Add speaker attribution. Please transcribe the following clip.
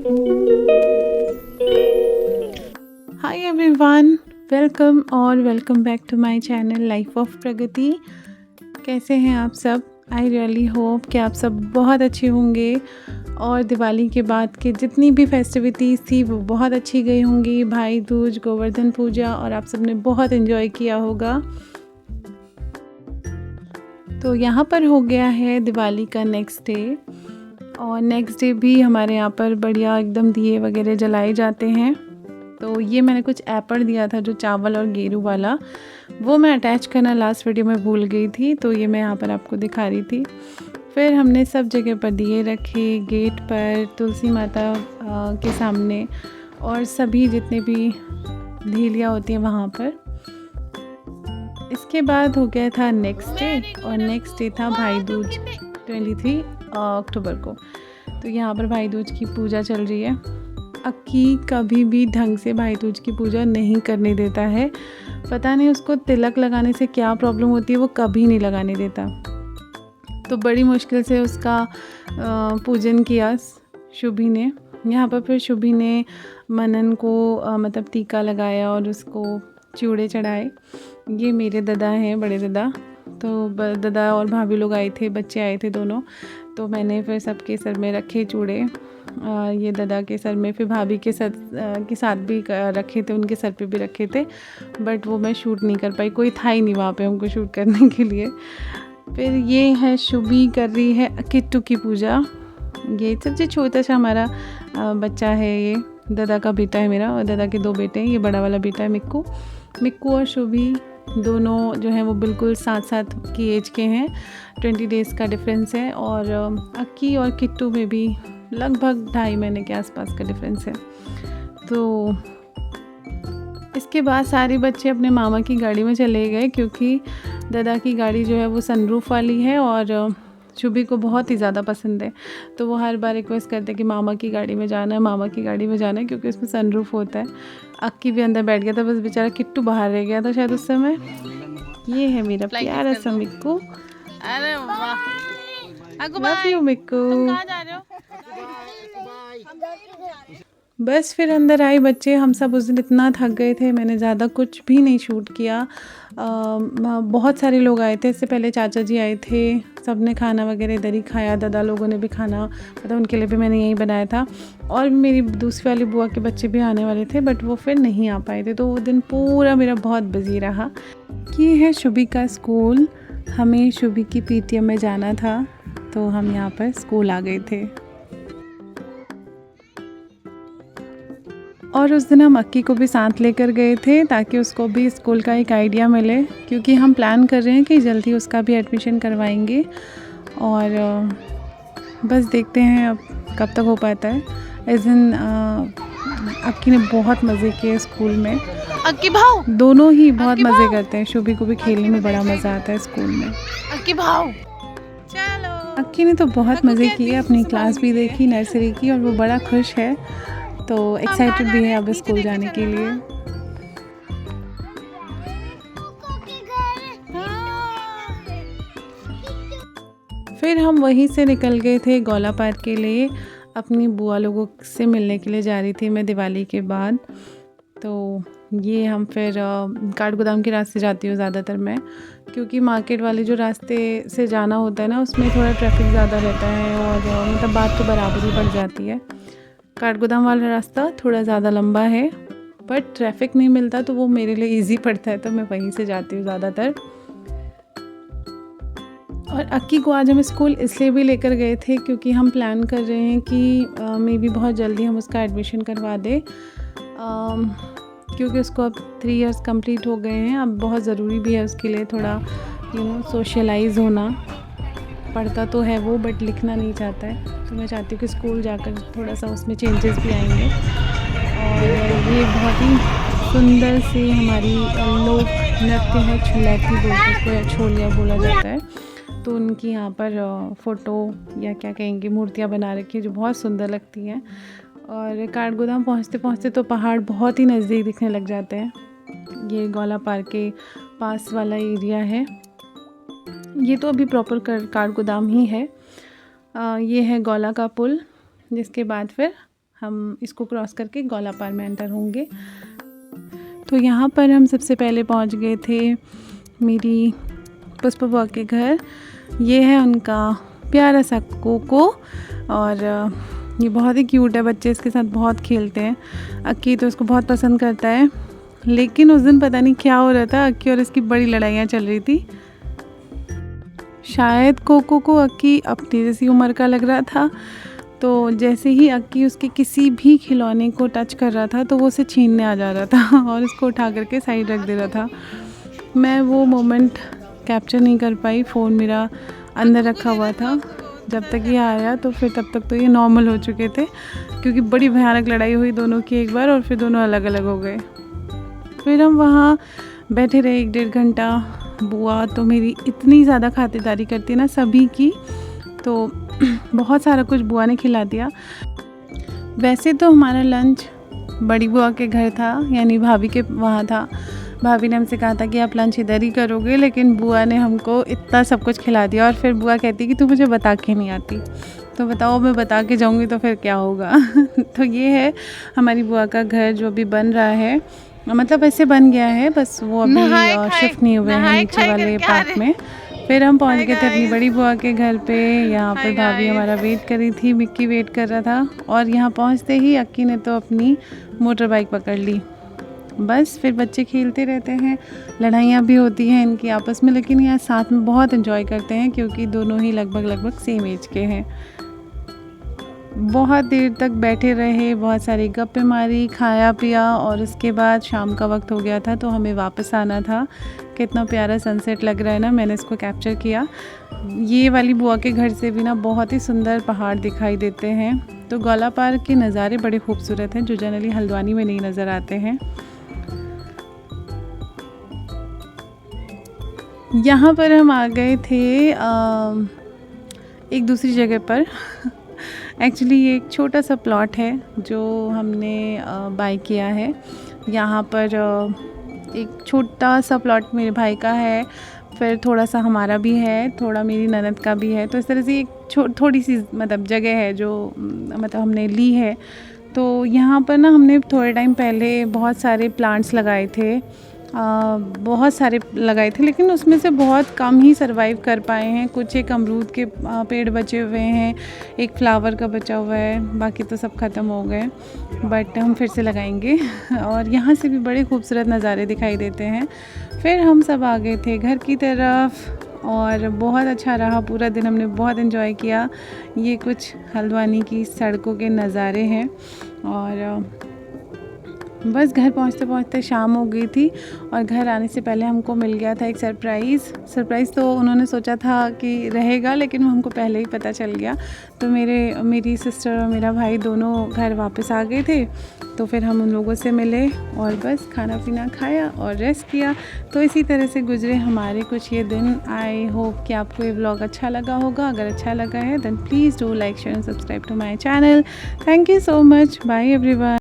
Speaker 1: Hi everyone, welcome back to my channel life of Pragati. कैसे हैं आप सब? आई रियली होप कि आप सब बहुत अच्छे होंगे और दिवाली के बाद के जितनी भी फेस्टिविटीज़ थी वो बहुत अच्छी गई होंगी। भाई दूज, गोवर्धन पूजा, और आप सब ने बहुत एंजॉय किया होगा। तो यहाँ पर हो गया है दिवाली का नेक्स्ट डे, और नेक्स्ट डे भी हमारे यहाँ पर बढ़िया एकदम दिए वगैरह जलाए जाते हैं। तो ये मैंने कुछ एपड़ दिया था जो चावल और गेरू वाला, वो मैं अटैच करना लास्ट वीडियो में भूल गई थी, तो ये मैं यहाँ पर आपको दिखा रही थी। फिर हमने सब जगह पर दिए रखे, गेट पर, तुलसी माता के सामने, और सभी जितने भी ढेलियाँ होती हैं वहाँ पर। इसके बाद हो गया था नेक्स्ट डे, और नेक्स्ट डे था भाई दूज 23 अक्टूबर को। तो यहाँ पर भाई दूज की पूजा चल रही है। अक्की कभी भी ढंग से भाई दूज की पूजा नहीं करने देता है, पता नहीं उसको तिलक लगाने से क्या प्रॉब्लम होती है, वो कभी नहीं लगाने देता। तो बड़ी मुश्किल से उसका पूजन किया शुभी ने। यहाँ पर फिर शुभी ने मनन को मतलब टीका लगाया और उसको चूड़े चढ़ाए। ये मेरे दादा हैं, बड़े दादा। तो दादा और भाभी लोग आए थे, बच्चे आए थे दोनों। तो मैंने फिर सबके सर में रखे चूड़े, ये दादा के सर में, फिर भाभी के सर के साथ भी रखे थे, उनके सर पे भी रखे थे, बट वो मैं शूट नहीं कर पाई, कोई था ही नहीं वहाँ पे हमको शूट करने के लिए। फिर ये है शुभी कर रही है किट्टू की पूजा। ये सबसे छोटा सा हमारा बच्चा है, ये दादा का बेटा है मेरा, और दादा के 2 बेटे हैं। ये बड़ा वाला बेटा है मिक्कू और शुभी दोनों जो हैं वो बिल्कुल साथ की एज के हैं, 20 डेज़ का डिफरेंस है। और अक्की और किट्टू में भी लगभग 2.5 महीने के आसपास का डिफरेंस है। तो इसके बाद सारे बच्चे अपने मामा की गाड़ी में चले गए, क्योंकि दादा की गाड़ी जो है वो सनरूफ वाली है और शुभी को बहुत ही ज़्यादा पसंद है। तो वो हर बार रिक्वेस्ट करते हैं कि मामा की गाड़ी में जाना है, मामा की गाड़ी में जाना है, क्योंकि उसमें सनरूफ होता है। अक्की भी अंदर बैठ गया था, बस बेचारा किट्टू बाहर रह गया था शायद उस समय। ये है मेरा प्यारा सा मिक्कू।
Speaker 2: अरे वाह,
Speaker 1: लव यू मिक्कू।
Speaker 2: कहाँ जा रहे हो?
Speaker 1: बस फिर अंदर आए बच्चे। हम सब उस दिन इतना थक गए थे, मैंने ज़्यादा कुछ भी नहीं शूट किया। बहुत सारे लोग आए थे, इससे पहले चाचा जी आए थे, सब ने खाना वगैरह इधर ही खाया। दादा लोगों ने भी खाना, मतलब उनके लिए भी मैंने यहीं बनाया था। और मेरी दूसरी वाली बुआ के बच्चे भी आने वाले थे, बट वो फिर नहीं आ पाए थे। तो वो दिन पूरा मेरा बहुत बिजी रहा। ये है शुभी का स्कूल। हमें शुभी की पीटीएम में जाना था, तो हम यहाँ पर स्कूल आ गए थे। और उस दिन हम अक्की को भी साथ लेकर गए थे, ताकि उसको भी स्कूल का एक आइडिया मिले, क्योंकि हम प्लान कर रहे हैं कि जल्दी उसका भी एडमिशन करवाएंगे। और बस देखते हैं अब कब तक हो पाता है। इस दिन अक्की ने बहुत मज़े किए स्कूल में।
Speaker 2: अक्की भाव,
Speaker 1: दोनों ही बहुत मज़े करते हैं। शुभी को भी खेलने में बड़ा मज़ा आता है स्कूल में।
Speaker 2: अक्की भाव, चलो।
Speaker 1: अक्की ने तो बहुत मज़े किए, अपनी क्लास भी देखी नर्सरी की, और वो बड़ा खुश है, तो एक्साइटेड भी है अब स्कूल जाने के लिए। फिर हम वहीं से निकल गए थे गौला पार्क के लिए। अपनी बुआ लोगों से मिलने के लिए जा रही थी मैं दिवाली के बाद। तो ये हम फिर काठगोदाम के रास्ते जाती हूँ ज़्यादातर मैं, क्योंकि मार्केट वाले जो रास्ते से जाना होता है ना, उसमें थोड़ा ट्रैफिक ज़्यादा रहता है, और मतलब बात तो बराबर ही पड़ जाती है। काठगोदाम वाला रास्ता थोड़ा ज़्यादा लंबा है, बट ट्रैफिक नहीं मिलता, तो वो मेरे लिए इजी पड़ता है, तो मैं वहीं से जाती हूँ ज़्यादातर। और अक्की को आज हम स्कूल इसलिए भी लेकर गए थे, क्योंकि हम प्लान कर रहे हैं कि मे बी बहुत जल्दी हम उसका एडमिशन करवा दें, क्योंकि उसको अब 3 इयर्स कंप्लीट हो गए हैं। अब बहुत ज़रूरी भी है उसके लिए थोड़ा सोशलाइज होना। पढ़ता तो है वो, बट लिखना नहीं चाहता है, तो मैं चाहती हूँ कि स्कूल जाकर थोड़ा सा उसमें चेंजेस भी आएंगे। और ये बहुत ही सुंदर सी हमारी लोक नृत्य है, छुलैती बोलते हैं उसको, या छोलिया बोला जाता है। तो उनकी यहाँ पर फ़ोटो या क्या कहेंगे मूर्तियाँ बना रखी है, जो बहुत सुंदर लगती हैं। और काठगोदाम पहुँचते पहुँचते तो पहाड़ बहुत ही नज़दीक दिखने लग जाते हैं। ये गौला पार्क के पास वाला एरिया है। ये तो अभी प्रॉपर काठगोदाम ही है। ये है गौला का पुल, जिसके बाद फिर हम इसको क्रॉस करके गौलापार में एंटर होंगे। तो यहाँ पर हम सबसे पहले पहुँच गए थे मेरी पुष्पा बुआ के घर। ये है उनका प्यारा सा कोको और ये बहुत ही क्यूट है, बच्चे इसके साथ बहुत खेलते हैं। अक्की तो इसको बहुत पसंद करता है, लेकिन उस दिन पता नहीं क्या हो रहा था, अक्की और इसकी बड़ी लड़ाइयाँ चल रही थी। शायद कोको को अक्की अपनी जैसी उम्र का लग रहा था, तो जैसे ही अक्की उसके किसी भी खिलौने को टच कर रहा था तो वो उसे छीनने आ जा रहा था और उसको उठा करके साइड रख दे रहा था। मैं वो मोमेंट कैप्चर नहीं कर पाई, फ़ोन मेरा अंदर रखा हुआ था। जब तक ये आया तो फिर तब तक तो ये नॉर्मल हो चुके थे, क्योंकि बड़ी भयानक लड़ाई हुई दोनों की एक बार और फिर दोनों अलग अलग हो गए। फिर हम वहाँ बैठे रहे 1-1.5 घंटा। बुआ तो मेरी इतनी ज़्यादा खातिरदारी करती है ना सभी की, तो बहुत सारा कुछ बुआ ने खिला दिया। वैसे तो हमारा लंच बड़ी बुआ के घर था, यानी भाभी के वहाँ था। भाभी ने हमसे कहा था कि आप लंच इधर ही करोगे, लेकिन बुआ ने हमको इतना सब कुछ खिला दिया। और फिर बुआ कहती कि तू मुझे बता के नहीं आती, तो बताओ मैं बता के जाऊँगी तो फिर क्या होगा। तो ये है हमारी बुआ का घर जो अभी बन रहा है, मतलब ऐसे बन गया है, बस वो अभी शिफ्ट नहीं हुए हैं नीचे वाले पार्ट में। फिर हम पहुंच गए थे अपनी बड़ी बुआ के घर पे। यहाँ पर भाभी हमारा वेट कर रही थी, मिक्की वेट कर रहा था, और यहाँ पहुँचते ही अक्की ने तो अपनी मोटर बाइक पकड़ ली। बस फिर बच्चे खेलते रहते हैं, लड़ाइयाँ भी होती हैं इनकी आपस में, लेकिन यहाँ साथ में बहुत एंजॉय करते हैं क्योंकि दोनों ही लगभग सेम एज के हैं। बहुत देर तक बैठे रहे, बहुत सारी गप्पे मारी, खाया पिया, और उसके बाद शाम का वक्त हो गया था तो हमें वापस आना था। कितना प्यारा सनसेट लग रहा है ना, मैंने इसको कैप्चर किया। ये वाली बुआ के घर से भी ना बहुत ही सुंदर पहाड़ दिखाई देते हैं। तो गौलापार के नज़ारे बड़े खूबसूरत हैं जो जनरली हल्द्वानी में नहीं नज़र आते हैं। यहाँ पर हम आ गए थे एक दूसरी जगह पर। एक्चुअली ये एक छोटा सा प्लॉट है जो हमने बाय किया है। यहाँ पर एक छोटा सा प्लॉट मेरे भाई का है, फिर थोड़ा सा हमारा भी है, थोड़ा मेरी ननद का भी है। तो इस तरह से एक थोड़ी सी मतलब जगह है जो मतलब हमने ली है। तो यहाँ पर ना हमने थोड़े टाइम पहले बहुत सारे प्लांट्स लगाए थे, बहुत सारे लगाए थे, लेकिन उसमें से बहुत कम ही सरवाइव कर पाए हैं। कुछ एक अमरूद के पेड़ बचे हुए हैं, एक फ्लावर का बचा हुआ है, बाकी तो सब ख़त्म हो गए, बट हम फिर से लगाएंगे। और यहाँ से भी बड़े खूबसूरत नज़ारे दिखाई देते हैं। फिर हम सब आ गए थे घर की तरफ और बहुत अच्छा रहा पूरा दिन, हमने बहुत एंजॉय किया। ये कुछ हल्द्वानी की सड़कों के नज़ारे हैं। और बस घर पहुंचते पहुंचते शाम हो गई थी और घर आने से पहले हमको मिल गया था एक सरप्राइज़। तो उन्होंने सोचा था कि रहेगा, लेकिन हमको पहले ही पता चल गया। तो मेरी सिस्टर और मेरा भाई दोनों घर वापस आ गए थे, तो फिर हम उन लोगों से मिले और बस खाना पीना खाया और रेस्ट किया। तो इसी तरह से गुजरे हमारे कुछ ये दिन। आई होप कि आपको ये व्लॉग अच्छा लगा होगा। अगर अच्छा लगा है then please do like share and subscribe to my channel. Thank you so much. Bye everyone.